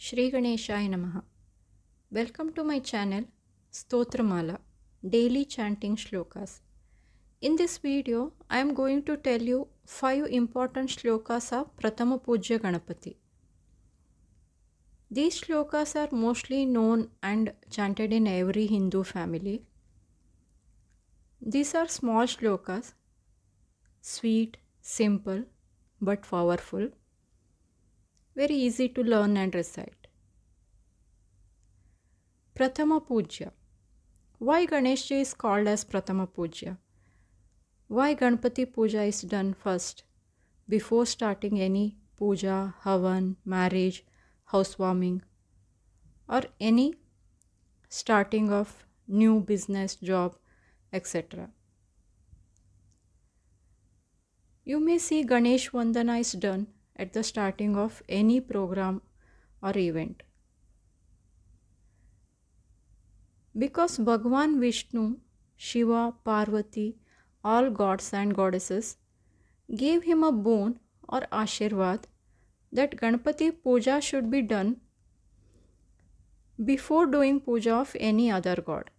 Shri Ganeshaya Namaha. Welcome to my channel Stotramala, daily chanting shlokas. In this video, I am going to tell you 5 important shlokas of Pratham poojya Ganapati. These shlokas are mostly known and chanted in every Hindu family. These are small shlokas, sweet, simple, but powerful, very easy to learn and recite. Prathama poojya. Why Ganeshji is called as Prathama poojya? Why Ganapati puja is done first before starting any puja, havan, marriage, housewarming, or any starting of new business, job, etc. You may see Ganesh Vandana is done at the starting of any program or event. Because Bhagwan Vishnu, Shiva, Parvati, all gods and goddesses gave him a boon or ashirvad that Ganapati puja should be done before doing puja of any other god.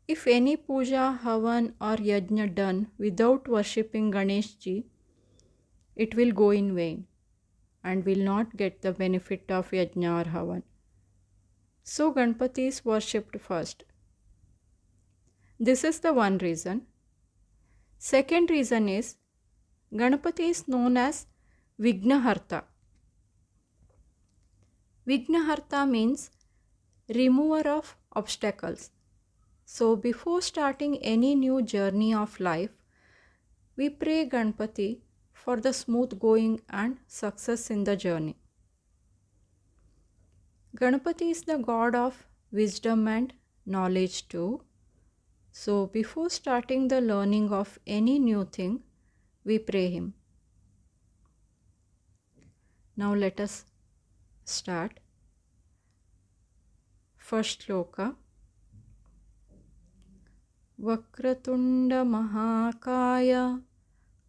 If any puja, havan or yajna done without worshipping Ganeshji, it will go in vain and will not get the benefit of yajna or havan. So Ganapati is worshipped first. This is the one reason. Second reason is Ganapati is known as Vighnaharta. Vighnaharta means remover of obstacles. So before starting any new journey of life, we pray Ganapati for the smooth going and success in the journey. Ganapati is the god of wisdom and knowledge too. So before starting the learning of any new thing, we pray him. Now let us start. First shloka. Vakratunda Mahakaya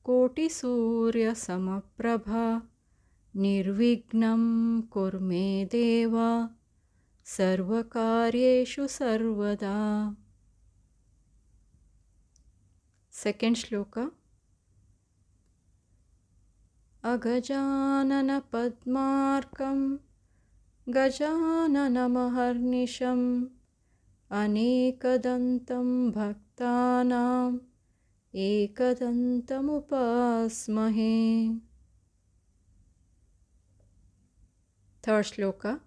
Koti Surya Samaprabha Nirvignam Kurme Deva Sarvakaryeshu Sarvada. Second shloka. Agajanana Padmarkam Gajanana Maharnisham Anekadantam Bhaktanam Ekadantam Upasmahe. Third shloka.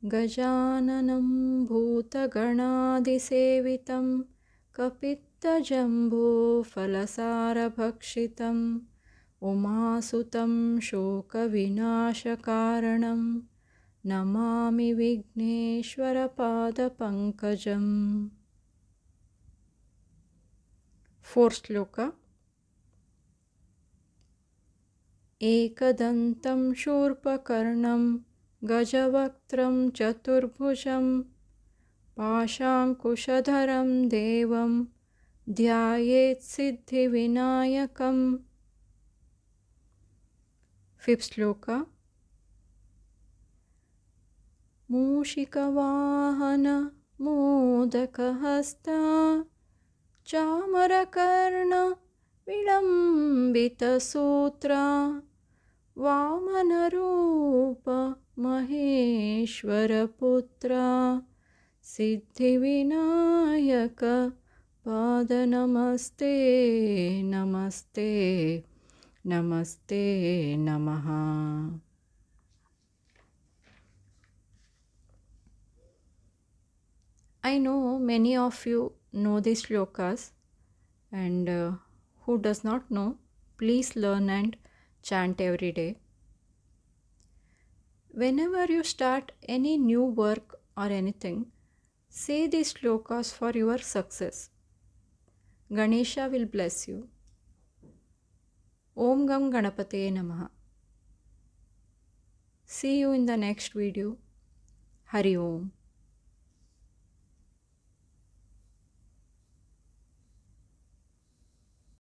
Gajananam Bhuta Ganadisevitam Kapitta Jambu Falasara Bhakshitam Umasutam Shoka Vinasha Karanam Namami Vigneshwara Pada Pankajam. Fourth shloka. Ekadantam Shurpakarnam Gajavaktram Chaturbhujam Pashankushadharam Devam Dhyayet Siddhi Vinayakam. Fifth shloka. Mushikavahana Modakahasta Chamarakarna Vilambita Sutra Vamanarupa Maheshwara Putra Siddhi Vinayaka Pada Namaste Namaste Namaste Namaha. I know many of you know these shlokas, and who does not know, please learn and chant every day. Whenever you start any new work or anything, say these shlokas for your success. Ganesha will bless you. Om Gam Ganapate Namaha. See you in the next video. Hari Om.